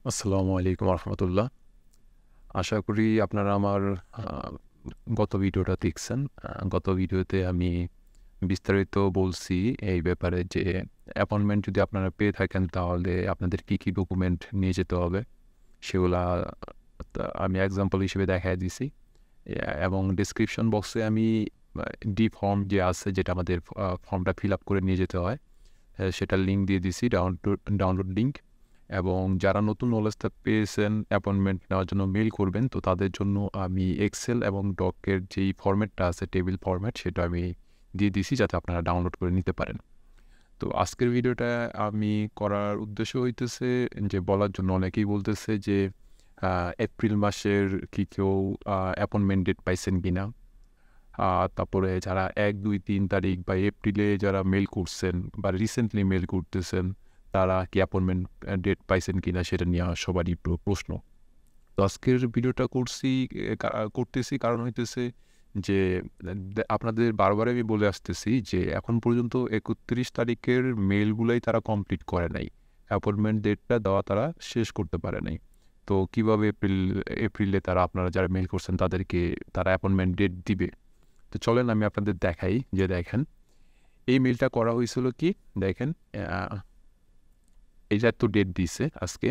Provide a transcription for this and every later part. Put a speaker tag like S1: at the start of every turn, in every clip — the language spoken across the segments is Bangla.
S1: আসসালামু আলাইকুম রহমতুল্লাহ। আশা করি আপনারা আমার আ গত ভিডিওটা দেখছেন। গত ভিডিওতে আমি বিস্তারিত বলছি এই ব্যাপারে যে অ্যাপয়েন্টমেন্ট যদি আপনারা পেয়ে থাকেন তাহলে আপনাদের কী ডকুমেন্ট নিয়ে যেতে হবে সেগুলা আমি এক্সাম্পল হিসেবে দেখায় দিছি। এবং ডেসক্রিপশন বক্সে আমি আ ফর্ম যে আছে যেটা আমাদের ফর্মটা ফিল আপ করে নিয়ে যেতে হয়, সেটার লিঙ্ক দিয়ে দিছি ডাউনলোড লিঙ্ক। এবং যারা নতুন নলেজটা পেয়েছেন অ্যাপয়েন্টমেন্ট নেওয়ার জন্য মেইল করবেন, তো তাদের জন্য আমি এক্সেল এবং ডকের যেই ফরম্যাটটা আছে টেবিল ফরম্যাট সেটা আমি দিয়ে দিছি যাতে আপনারা ডাউনলোড করে নিতে পারেন। তো আজকের ভিডিওটা আমি করার উদ্দেশ্য হইতেছে যে বলার জন্য অনেকেই বলতেছে যে এপ্রিল মাসের কি কেউ অ্যাপয়েন্টমেন্ট ডেট পাইছেন কিনা? তারপরে যারা ১, ২, ৩ তারিখ বা এপ্রিলে যারা মেইল করছেন বা রিসেন্টলি মেইল করতেছেন, তারা কি অ্যাপয়েন্টমেন্ট ডেট পাইছেন কিনা সেটা নিয়ে সবারই প্রশ্ন। তো আজকের ভিডিওটা করতেছি কারণ হইতেছে যে আপনাদের বারবার আমি বলে আসতেছি যে এখন পর্যন্ত ৩১ তারিখের মেইলগুলাই তারা কমপ্লিট করে নাই। অ্যাপয়েন্টমেন্ট ডেটটা দেওয়া তারা শেষ করতে পারে নাই। তো কিভাবে এপ্রিলে তারা আপনারা যারা মেইল করছেন তাদেরকে তারা অ্যাপয়েন্টমেন্ট ডেট দিবে? তো চলেন আমি আপনাদের দেখাই যে দেখেন, এই মেইলটা করা হয়েছিল কি? দেখেন, আ এইটার তো ডেট দিছে আজকে,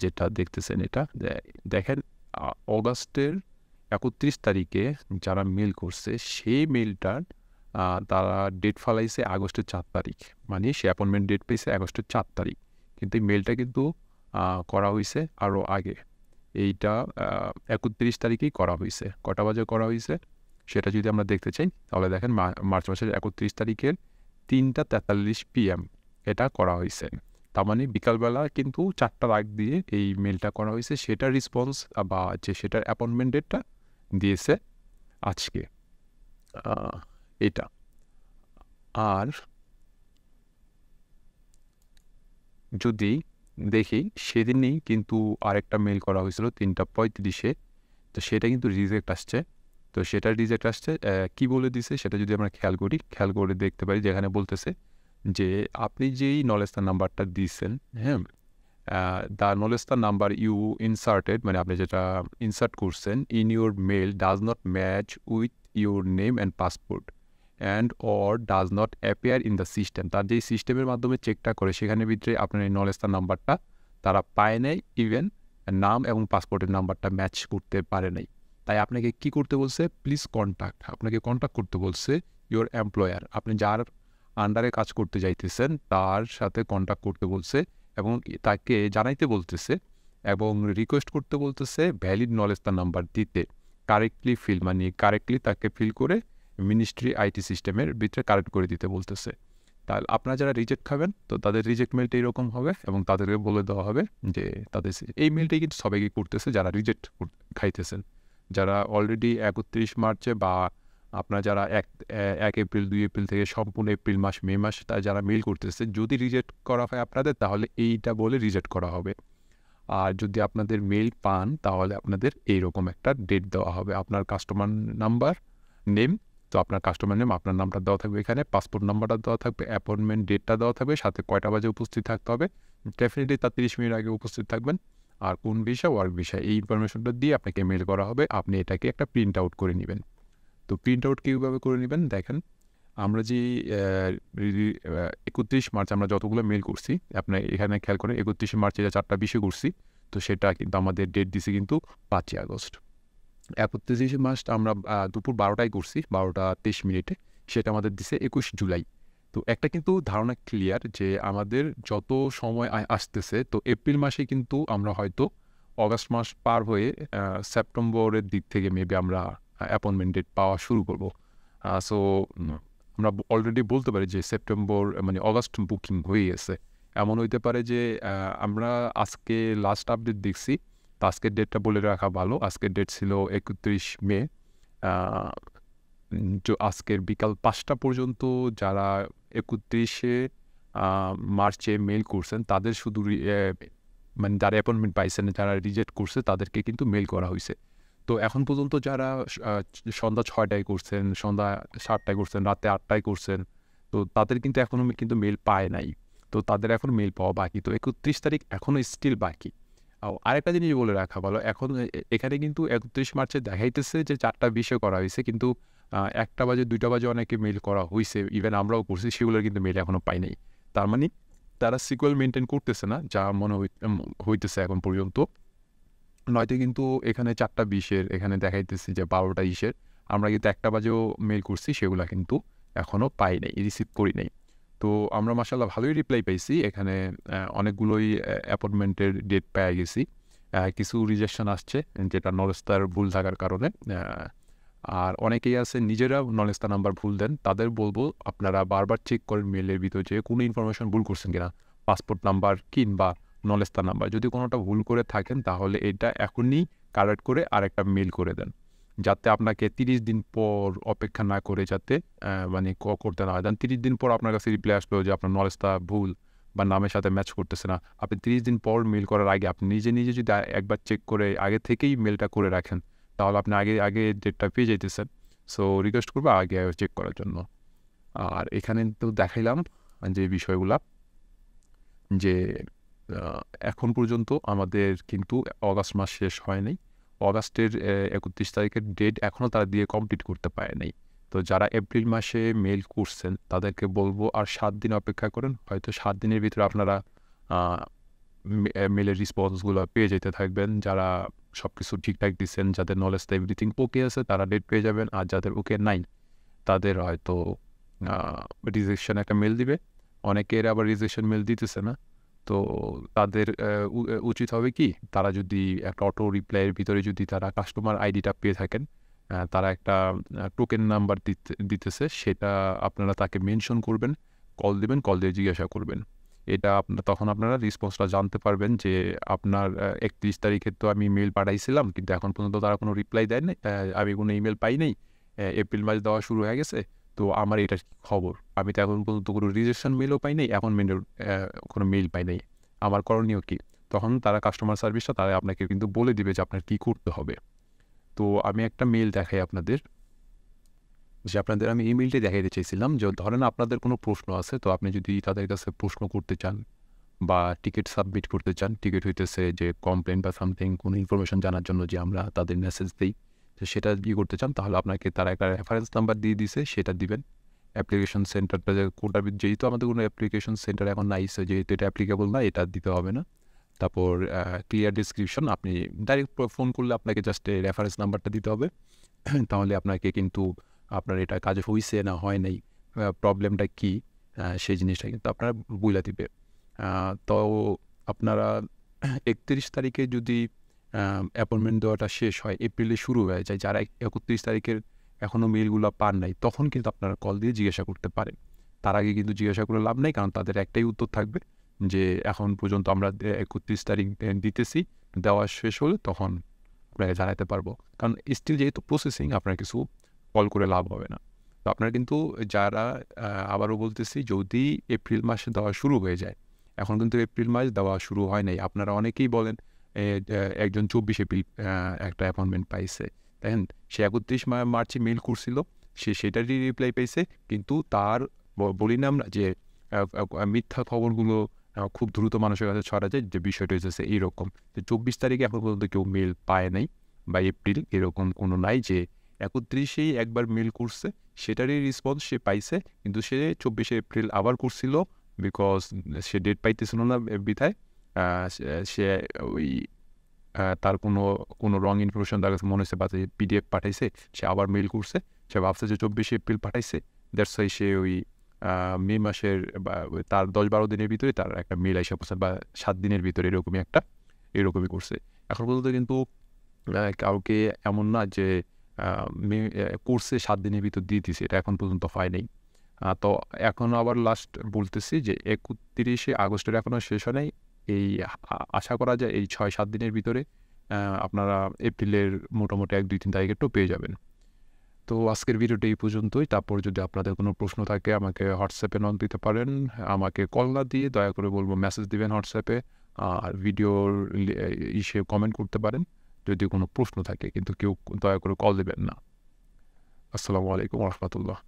S1: যেটা দেখতেছেন এটা। দেখেন, আ অগাস্টের ৩১ তারিখে যারা মেইল করছে সেই মেইলটার তারা ডেট ফালাইছে আগস্টের ৪ তারিখ। মানে সে অ্যাপয়েন্টমেন্ট ডেট পেয়েছে আগস্টের ৪ তারিখ। কিন্তু এই মেইলটা কিন্তু করা হইছে আরও আগে। এইটা ৩১ তারিখেই করা হইছে। কটা বাজে করা হইছে? সেটা যদি আমরা দেখতে চাই তাহলে দেখেন মার্চ মাসের ৩১ তারিখের ৩টা ৪৩ PM এটা করা হইছে। তার মানে বিকালবেলা কিন্তু ৪ টার আগ দিয়ে এই মেইলটা করা হইছে। সেটার রেসপন্স বা সেটার অ্যাপয়েন্টমেন্ট ডেটটা দিয়েছে আজকে। আ এটা। আর যদি দেখি সেদিনই কিন্তু আরেকটা মেইল করা হয়েছিল ৩টা ৩৫ এ। তো সেটা কিন্তু রিজেক্ট আসছে। তো সেটার রিজেক্ট আসছে, কি বলে দিছে সেটা যদি আমরা খেয়াল করি, খেয়াল করে দেখতে পারি যেখানে বলতেছে যে আপনি যেই নলেজটা নাম্বারটা দিছেন, হ্যাঁ? দ্য নলেজটা নাম্বার ইউ ইনসার্টেড মানে আপনি যেটা ইনসার্ট করছেন in your mail does not match with your name and passport and or does not appear in the system. তার যেই সিস্টেমের মাধ্যমে চেকটা করে সেখানের ভিতরে আপনার এই নলেজটা নাম্বারটা তারা পায় নাই, ইভেন নাম এবং পাসপোর্টের নাম্বারটা ম্যাচ করতে পারে নাই। তাই আপনাকে কি করতে বলছে? Please contact. আপনাকে কন্ট্যাক্ট করতে বলছে ইউর এমপ্লয়ার। আপনি যার আন্ডারে কাজ করতে যাইতেছেন তার সাথে কন্ট্যাক্ট করতে বলছে এবং তাকে জানাইতে বলতেছে এবং রিকোয়েস্ট করতে বলতেছে ভ্যালিড নলেজটা নাম্বার দিতে। কারেক্টলি মানে কারেক্টলি তাকে ফিল করে মিনিস্ট্রি আইটি সিস্টেমের ভিতরে কারেক্ট করে দিতে বলতেছে। তাহলে আপনারা যারা রিজেক্ট খাবেন তো তাদের রিজেক্ট মেলটা এরকম হবে এবং তাদেরকে বলে দেওয়া হবে যে তাদের এই মেলটাই কিন্তু সবাইকে করতেছে যারা রিজেক্ট খাইতেছেন। যারা অলরেডি ৩১ মার্চে বা আপনার যারা ১ এপ্রিল ২ এপ্রিল থেকে সম্পূর্ণ এপ্রিল মাস মে মাস যারা মেইল করতেছে যদি রিজেক্ট করা হয় আপনাদের তাহলে এইটা বলে রিজেক্ট করা হবে। আর যদি আপনাদের মেইল পান তাহলে আপনাদের এইরকম একটা ডেট দেওয়া হবে। আপনার কাস্টমার নাম্বার, নেম, তো আপনার কাস্টমার নেম, আপনার নামটা দেওয়া থাকবে এখানে, পাসপোর্ট নাম্বারটা দেওয়া থাকবে, অ্যাপয়েন্টমেন্ট ডেটটা দেওয়া থাকবে, সাথে কয়টা বাজে উপস্থিত থাকতে হবে। ডেফিনিটলি তার ৩০ মিনিট আগে উপস্থিত থাকবেন। আর কোন ভিসা, ওয়ার্ক ভিসা এই ইনফরমেশনটা দিয়ে আপনাকে মেইল করা হবে। আপনি এটাকে একটা প্রিন্ট আউট করে নিবেন। তো প্রিন্ট আউট কীভাবে করে নিবেন? দেখেন, আমরা যে ৩১ মার্চ আমরা যতগুলো মেইল করছি, আপনার এখানে খেয়াল করেন ৩১ মার্চে ৪টা ২০ করছি। তো সেটা কিন্তু আমাদের ডেট দিছে কিন্তু ৫ই আগস্ট। ৩১ মার্চ আমরা দুপুর ১২টায় করছি, ১২টা ২৩ মিনিটে। সেটা আমাদের দিছে ২১ জুলাই। তো একটা কিন্তু ধারণা ক্লিয়ার যে আমাদের যত সময় আসতেছে তো এপ্রিল মাসে কিন্তু আমরা হয়তো অগাস্ট মাস পার হয়ে সেপ্টেম্বরের দিক থেকে মেবি আমরা অ্যাপয়েন্টমেন্ট ডেট পাওয়া শুরু করব। সো আমরা অলরেডি বলতে পারি যে সেপ্টেম্বর মানে অগাস্ট বুকিং হয়ে গেছে। এমন হইতে পারে যে আমরা আজকে লাস্ট আপডেট দেখছি। তো আজকের ডেটটা বলে রাখা ভালো। আজকের ডেট ছিল ৩১ মে। আ আজকের বিকাল ৫টা পর্যন্ত যারা ৩১ মার্চে মেইল করছেন তাদের শুধু মানে যারা অ্যাপয়েন্টমেন্ট পাইছেন, যারা রিজেক্ট করছে তাদেরকে কিন্তু মেইল করা হইছে। তো এখন পর্যন্ত যারা আ সন্ধ্যা ৬টায় করছেন, সন্ধ্যা ৭টায় করছেন, রাতে ৮টায় করছেন, তো তাদের কিন্তু এখনো কিন্তু মেইল পায় নাই। তো তাদের এখন মেইল পাওয়া বাকি। তো ৩১ তারিখ এখনো স্টিল বাকি। আরেকটা জিনিস বলে রাখা ভালো, এখন এখানে কিন্তু 31 মার্চে দেখাইতেছে যে 4টা 20-এ করা হইছে, কিন্তু 1টা বাজে 2টা বাজে অনেকে মেইল করা হইছে। ইভেন আমরাও করছি, সেগুলোর কিন্তু মেইল এখনো পাই নাই। তার মানে তারা সিকিউর মেইনটেইন করতেছে না, যা মনে হইতেছে এখন পর্যন্ত। নয়তো কিন্তু এখানে 4টা 20-এর এখানে দেখাইতেছে যে 12টা 20-এর। আমরা কিন্তু 1টা বাজেও মেইল করছি, সেগুলা কিন্তু এখনো পাই নাই, রিসিভ করি নাই। তো আমরা মাশাআল্লাহ ভালোই রিপ্লাই পাইছি। এখানে অনেকগুলোই অ্যাপয়েন্টমেন্টের ডেট পেয়ে গেছি। কিছু রিজেকশন আসছে, যেটা নলেজটার ভুল থাকার কারণে। আর অনেকেই আছে নিজেরা নলেজটা নাম্বার ভুল দেন। তাদের বলবো আপনারা বারবার চেক করেন মেইলের ভিতর যে কোনো ইনফরমেশন ভুল করছেন কিনা। পাসপোর্ট নাম্বার কিংবা নলেজটা নাম্বার। যদি কোনোটা ভুল করে থাকেন তাহলে এটা এখনই কারেক্ট করে আরেকটা মেইল করে দেন। যাতে আপনাকে 30 দিন পর অপেক্ষা না করে যাতে মানে করতে না হয়। দেন 30 দিন পর আপনার কাছে রিপ্লাই আসলো যে আপনার নলেজটা ভুল বা নামের সাথে ম্যাচ করতেছে না। আপনি 30 দিন পর মেইল করার আগে আপনি নিজে যদি একবার চেক করে আগে থেকেই মেইলটা করে রাখেন, তাহলে আপনি আগে ডেটটা পেয়ে যাইতেছেন। সো রিকোয়েস্ট করবো আগে চেক করার জন্য। আর এখানে তো দেখাইলাম যে বিষয়গুলা, যে এখন পর্যন্ত আমাদের কিন্তু অগাস্ট মাস শেষ হয় নাই। অগাস্টের 31 তারিখের ডেট এখনও তারা দিয়ে কমপ্লিট করতে পারে নাই। তো যারা এপ্রিল মাসে মেইল করছেন তাদেরকে বলবো আর 7 দিন অপেক্ষা করেন। হয়তো 7 দিনের ভিতরে আপনারা মেইলের রেসপন্সগুলো পেয়ে যেতে থাকবেন। যারা সব কিছু ঠিকঠাক দিচ্ছেন, যাদের নলেজটা এভরিথিং ওকে আছে, তারা ডেট পেয়ে যাবেন। আর যাদের ওকে নাই, তাদের হয়তো রিজেকশন একটা মেইল দিবে। অনেকের আবার রিজেকশন মেইল দিতেছে না। তো তাদের উচিত হবে কি, তারা যদি একটা অটো রিপ্লাইয়ের ভিতরে যদি তারা কাস্টমার আইডিটা পেয়ে থাকেন, তারা একটা টোকেন নাম্বার দিতেছে, সেটা আপনারা তাকে মেনশন করবেন, কল দিবেন, কল দিয়ে জিজ্ঞাসা করবেন। এটা তখন আপনারা রেসপন্সটা জানতে পারবেন যে আপনার 31 তারিখে তো আমি মেইল পাঠাইছিলাম, কিন্তু এখন পর্যন্ত তারা কোনো রিপ্লাই দেয় নাই, আমি কোনো ইমেল পাই নাই। এপ্রিল মাস দেওয়া শুরু হয়ে গেছে, তো আমার এটার কি খবর? আমি তো এখন পর্যন্ত কোনো রিজেকশন মেইলও পাই নাই, এখন মেইলের কোনো মেইল পাই নাই। আমার করণীয় কি? তখন তারা কাস্টমার সার্ভিসটা তারা আপনাকে কিন্তু বলে দিবে যে আপনার কী করতে হবে। তো আমি একটা মেইল দেখাই আপনাদের, যে আপনাদের আমি এই মেইলটাই দেখাইতে চাইছিলাম, যে ধরেন আপনাদের কোনো প্রশ্ন আছে, তো আপনি যদি তাদের কাছে প্রশ্ন করতে চান বা টিকিট সাবমিট করতে চান, টিকিট হইতেছে যে কমপ্লেন বা সামথিং কোনো ইনফরমেশন জানার জন্য যে আমরা তাদের মেসেজ দিই, তো সেটা করতে চান, তাহলে আপনাকে তারা একটা রেফারেন্স নাম্বার দিয়ে দিছে, সেটা দিবেন। অ্যাপ্লিকেশন সেন্টারটা যে কোনটা, যেহেতু আমাদের কোনো অ্যাপ্লিকেশন সেন্টার এখন নাই, যেহেতু এটা অ্যাপ্লিকেবল না, এটা দিতে হবে না। তারপর ক্লিয়ার ডিসক্রিপশন, আপনি ডাইরেক্ট ফোন করলে আপনাকে জাস্ট এই রেফারেন্স নাম্বারটা দিতে হবে। তাহলে আপনাকে কিন্তু আপনার এটা কাজ হইছে না হয় নাই, প্রবলেমটা কী, সেই জিনিসটা কিন্তু আপনারা বইলা দিবে। তো আপনারা 31 তারিখে যদি অ্যাপয়েন্টমেন্ট দেওয়াটা শেষ হয়, এপ্রিলে শুরু হয়ে যায়, যারা 31 তারিখের এখনও মেইলগুলো পান নাই, তখন কিন্তু আপনারা কল দিয়ে জিজ্ঞাসা করতে পারেন। তার আগে কিন্তু জিজ্ঞাসা করে লাভ নেই, কারণ তাদের একটাই উত্তর থাকবে যে এখন পর্যন্ত আমরা 31 তারিখ দিতেছি, দেওয়া শেষ হলে তখন আপনাকে জানাতে পারবো। কারণ স্টিল যেহেতু প্রসেসিং, আপনার কিছু কল করে লাভ হবে না। তো আপনারা কিন্তু যারা, আবারও বলতেছি, যদি এপ্রিল মাসে দেওয়া শুরু হয়ে যায়, এখন কিন্তু এপ্রিল মাস দেওয়া শুরু হয় নাই। আপনারা অনেকেই বলেন একজন 24 এপ্রিল একটা অ্যাপয়েন্টমেন্ট পাইছে, দেখেন সে 31 মার্চে মেইল করছিল, সে সেটারই রিপ্লাই পাইছে, কিন্তু তার বলি না আমরা যে মিথ্যা খবরগুলো খুব দ্রুত মানুষের কাছে ছড়া যায়, যে বিষয়টা হচ্ছে এইরকম যে 24 তারিখে এখন পর্যন্ত কেউ মেইল পায় নাই, বা এপ্রিল এরকম কোনো নাই যে 31-এই একবার মেইল করছে, সেটারই রেসপন্স সে পাইছে, কিন্তু সে 24শে এপ্রিল আবার করছিল, বিকজ সে ডেট পাইতেছিল না বিধায় সে ওই তার কোনো রং ইনফরমেশন তার কাছে মনে হচ্ছে, বা পিডিএফ পাঠাইছে, সে আবার মেইল করছে, সে ভাবছে যে 24শে এপ্রিল পাঠাইছে, দ্যাটস ওয়াই সে ওই মে মাসের বা তার 10-12 দিনের ভিতরে তার একটা মেইল আইসা পড়ছে, বা 7 দিনের ভিতরে এরকমই করছে। এখন পর্যন্ত কিন্তু কাউকে এমন না যে কোর্সে 7 দিনের ভিতর দিয়ে দিছে, এটা এখন পর্যন্ত হয় নাই। তো এখন আবার লাস্ট বলতেছি যে 31শে আগস্টের এখনও শেষ হয় নাই। এই আশা করা যায় এই 6-7 দিনের ভিতরে আপনারা এপ্রিলের মোটামুটি 1-2-3 তারিখেরটাও পেয়ে যাবেন। তো আজকের ভিডিওটা এই পর্যন্তই। তারপর যদি আপনাদের কোনো প্রশ্ন থাকে আমাকে হোয়াটসঅ্যাপে নক দিতে পারেন। আমাকে কল না দিয়ে দয়া করে বলবো মেসেজ দিবেন হোয়াটসঅ্যাপে। আর ভিডিওর ইসে কমেন্ট করতে পারেন যদি কোনো প্রশ্ন থাকে, কিন্তু কেউ দয়া করে কল দিবেন না। আসসালামু আলাইকুম ওয়া রাহমাতুল্লাহ।